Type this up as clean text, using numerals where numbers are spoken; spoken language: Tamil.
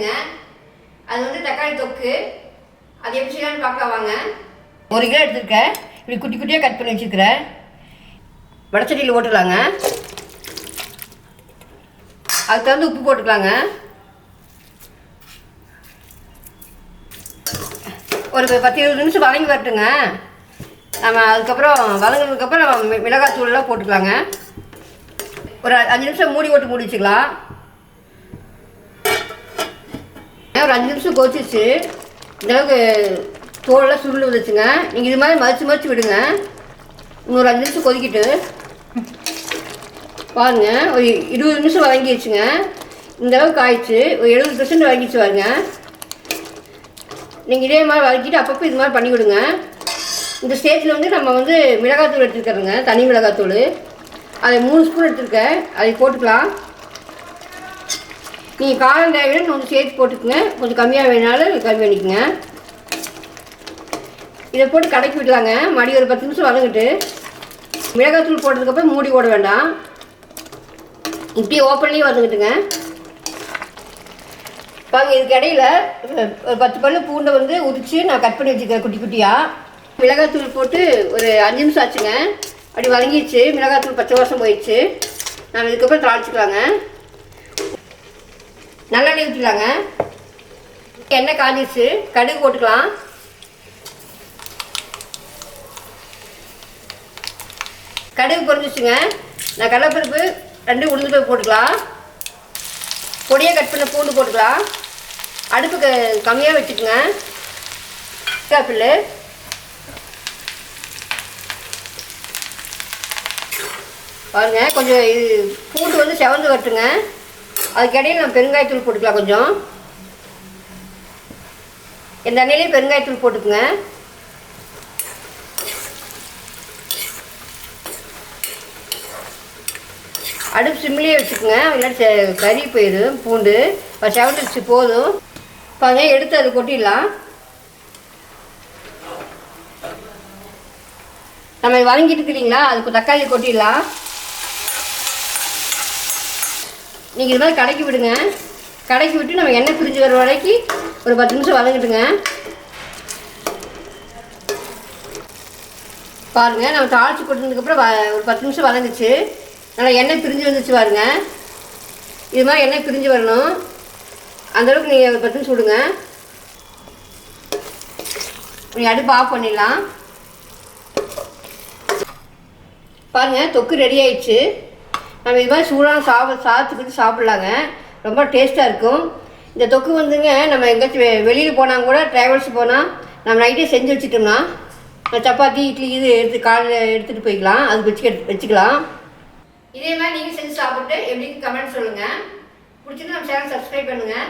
செஞ்சுருக்கேங்க. அது வந்து தக்காளி தொக்கு. அது எப்படி செய்யலாம்னு பார்க்கலாம் வாங்க. 1 கிலோ எடுத்துருக்கேன். இப்படி குட்டி குட்டியாக கட் பண்ணி வச்சுருக்கிறேன். வடச்சட்டியில் போட்டுக்கலாங்க. அதுக்கு தகுந்த உப்பு போட்டுக்கலாங்க. ஒரு 10-20 நிமிஷம் வதங்கி வரட்டுங்க. நம்ம அதுக்கப்புறம் வதங்கினதுக்கப்புறம் நம்ம மிளகாத்தூள்லாம் போட்டுக்கலாங்க. ஒரு 5 நிமிஷம் மூடி வச்சுக்கலாம். ஒரு 5 நிமிஷம் கொதிச்சிச்சு. இந்தளவுக்கு தோலெல்லாம் சுருள் வந்துச்சுங்க. நீங்கள் இது மாதிரி மதிச்சு விடுங்க. இன்னொரு 5 நிமிஷம் கொதிக்கிட்டு பாருங்கள். ஒரு 20 நிமிஷம் வதங்கிடுச்சுங்க. இந்தளவுக்கு ஆயிடுச்சு. ஒரு 70% வதங்கிடுச்சு பாருங்க. நீங்கள் இதே மாதிரி வதக்கிட்டு அப்பப்போ இது மாதிரி பண்ணி விடுங்க. இந்த ஸ்டேஜில் வந்து நம்ம வந்து மிளகாத்தூள் எடுத்துருக்கிறோங்க. தனி மிளகாத்தூள் அதை 3 ஸ்பூன் எடுத்துருக்கேன். அதை போட்டுக்கலாம். நீங்கள் காரம் தேவையான கொஞ்சம் சேர்த்து போட்டுக்குங்க. கொஞ்சம் கம்மியாக வேணாலும் கம்மி பண்ணிக்கோங்க. இதை போட்டு கடைக்கி விடலாங்க. மறுபடியும் ஒரு 10 நிமிஷம் வதங்கிட்டு மிளகாத்தூள் போட்டதுக்கப்புறம் மூடி போட வேண்டாம். இப்படியே ஓப்பன்லேயே வதங்கிட்டுங்க. பாருங்க, இதுக்கு இடையில ஒரு 10 பல்லு பூண்டை வந்து உரித்து நான் கட் பண்ணி வச்சுக்கிறேன் குட்டி குட்டியாக. மிளகாத்தூள் போட்டு ஒரு 5 நிமிஷம் ஆச்சுங்க. அப்படி வதங்கிடுச்சு. மிளகாத்தூள் பச்சை வாசம் போயிடுச்சு. நம்ம இதுக்கப்புறம் தாளிச்சிக்கலாங்க. நல்லெண்ணெய் ஊற்றிக்கலாங்க. எண்ணெய் காஞ்சிச்சு. கடுகு போட்டுக்கலாம். கடுகு பொரிஞ்சிச்சுங்க. நான் கடலைப்பருப்பு 2 உளுந்து பருப்பு போட்டுக்கலாம். பொடியாக கட் பண்ண பூண்டு போட்டுக்கலாம். அடுப்புக்கு கம்மியாக வச்சுக்கோங்க. கருவேப்பிலை பாருங்க. கொஞ்சம் இது பூண்டு வந்து செவந்து வரட்டுங்க. அதுக்கு இடையில நம்ம பெருங்காயத்தூள் போட்டுக்கலாம். கொஞ்சம் இந்த எண்ணெயிலே பெருங்காயத்தூள் போட்டுக்குங்க. அடுப்பு சிம்மிலே வச்சுக்கோங்க. இல்லாட்டி கறி போயிடும். பூண்டு செவந்துடுச்சு போதும். பாருங்க, எடுத்து அது கொட்டிடலாம். நம்ம வதங்கிட்டு இருக்கிறீங்களா, அதுக்கு தக்காளி கொட்டிடலாம். நீங்கள் இது மாதிரி கடைக்கி விடுங்க. கடைக்கி விட்டு நம்ம எண்ணெய் பிரிஞ்சு வர வரைக்கும் ஒரு 10 நிமிஷம் வதங்கிட்டுங்க. பாருங்கள், நம்ம தாளித்து கொட்டினதுக்கப்புறம் ஒரு 10 நிமிஷம் வதங்கிச்சு. நல்லா எண்ணெய் பிரிஞ்சு வந்துச்சு பாருங்க. இது மாதிரி எண்ணெய் பிரிஞ்சு வரணும். அந்தளவுக்கு நீங்கள் 10 நிமிஷம் விடுங்க. நீங்கள் அடுப்பு ஆஃப் பண்ணிடலாம். பாருங்கள், தொக்கு ரெடி ஆயிடுச்சு. நம்ம இது மாதிரி சூடான சாதத்துக்கு சாப்பிட்லாங்க. ரொம்ப டேஸ்ட்டாக இருக்கும். இந்த தொக்கு வந்துங்க நம்ம எங்கேயாச்சும் வெளியில் போனால் கூட ட்ராவல்ஸ் போனால் நம்ம நைட்டே செஞ்சு வச்சுட்டோம்னா சப்பாத்தி இட்லி இது காலையில் எடுத்துகிட்டு போய்க்கலாம். அதுக்கு வச்சுக்கலாம். இதே மாதிரி நீங்கள் செஞ்சு சாப்பிட்டு எப்படி கமெண்ட் சொல்லுங்கள். பிடிச்சிருந்து நம்ம சேனல் சப்ஸ்கிரைப் பண்ணுங்கள்.